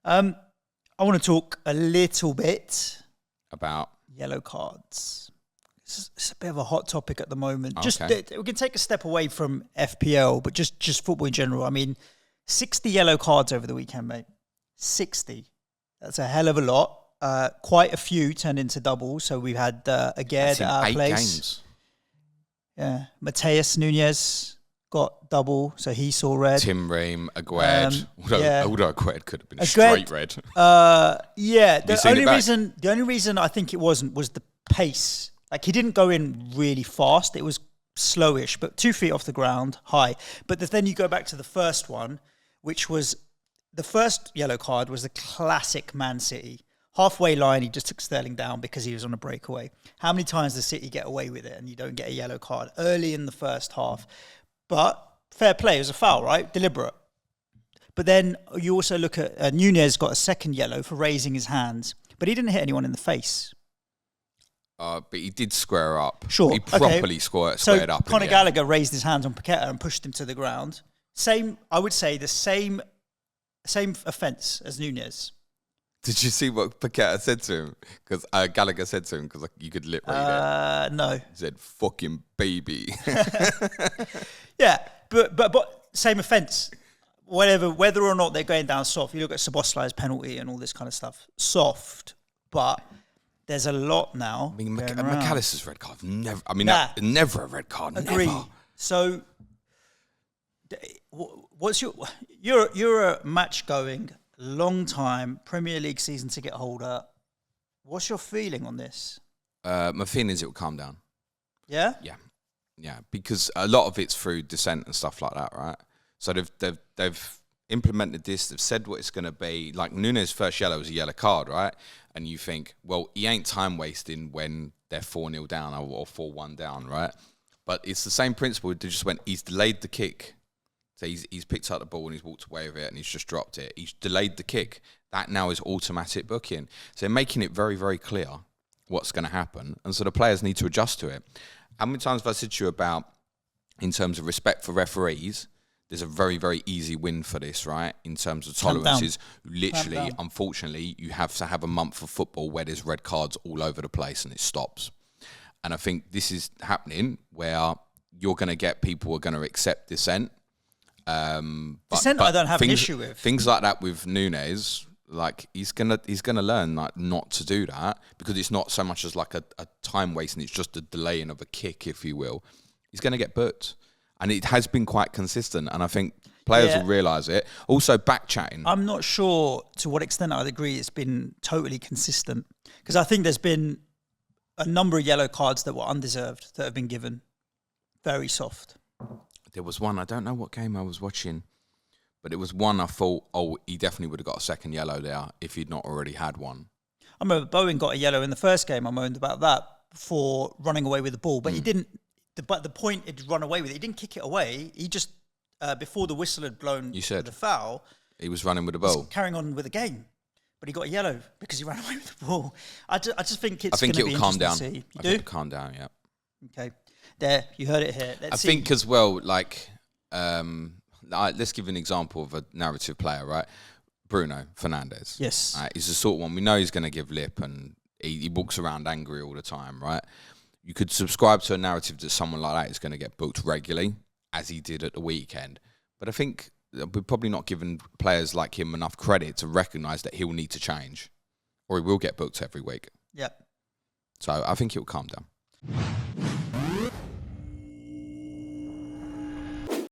I want to talk a little bit about yellow cards. It's a bit of a hot topic at the moment. Okay. We can take a step away from FPL, but just football in general. I mean, 60 yellow cards over the weekend, mate. 60. That's a hell of a lot. Quite a few turned into doubles. So we've had Aguerd at our 8 place. games. Yeah, Mateus Nunes got double, so he saw red. Tim Ream, Aguerd. Although Aguerd could have been Aguerd, straight red. The only reason I think it wasn't was the pace. Like, he didn't go in really fast. It was slowish, but 2 feet off the ground, high. But then you go back to the first one, which was the first yellow card was the classic Man City. Halfway line, he just took Sterling down because he was on a breakaway. How many times does City get away with it and you don't get a yellow card early in the first half? But fair play, it was a foul, right? Deliberate. But then you also look at Nunes got a second yellow for raising his hands, but he didn't hit anyone in the face. But he did square up. Sure. He properly squared up. Conor Gallagher raised his hands on Paqueta and pushed him to the ground. I would say the same offence as Nunes. Did you see what Paqueta said to him? Because Gallagher said to him, because you could lip read it. No. He said, "Fucking baby." Yeah, but same offence. Whether or not they're going down soft. You look at Szoboszlai's penalty and all this kind of stuff. Soft, but there's a lot now. I mean, McAllister's red card, never. I mean, never a red card. Agree. Never. So, what's you're a match going, long time Premier League season ticket holder. What's your feeling on this? My feeling is it will calm down. Yeah? Yeah, because a lot of it's through dissent and stuff like that, right? So they've implemented this. They've said what it's going to be. Like, Nunes' first yellow was a yellow card, right? And you think, well, he ain't time wasting when they're 4-0 down or 4-1 down, right? But it's the same principle. They just went, he's delayed the kick. So he's picked up the ball and he's walked away with it and he's just dropped it. He's delayed the kick. That now is automatic booking. So they're making it very, very clear what's going to happen. And so the players need to adjust to it. How many times have I said to you about, in terms of respect for referees, there's a very, very easy win for this, right? In terms of tolerances. Literally, unfortunately, you have to have a month of football where there's red cards all over the place and it stops. And I think this is happening where you're going to get people who are going to accept dissent. Dissent I don't have an issue with. Things like that with Nunes, like he's gonna learn like not to do that, because it's not so much as like a time wasting, it's just a delaying of a kick, if you will. He's gonna get booked. And it has been quite consistent, and I think players will realise it. Also, back-chatting. I'm not sure to what extent I'd agree it's been totally consistent, because I think there's been a number of yellow cards that were undeserved that have been given. Very soft. There was one, I don't know what game I was watching, but it was one I thought, he definitely would have got a second yellow there if he'd not already had one. I remember Bowen got a yellow in the first game. I moaned about that for running away with the ball, but he didn't. But the point it run away with it. He didn't kick it away. He just before the whistle had blown the foul, he was running with the ball, carrying on with the game. But he got a yellow because he ran away with the ball. I just think it's. I think it will calm down. I think it'll calm down. Yeah. Okay. There, you heard it here. I think as well, like, let's give an example of a narrative player, right? Bruno Fernandes. Yes. He's the sort of one we know he's going to give lip, and he walks around angry all the time, right? You could subscribe to a narrative that someone like that is going to get booked regularly, as he did at the weekend. But I think we're probably not giving players like him enough credit to recognise that he'll need to change, or he will get booked every week. Yeah. So I think he'll calm down.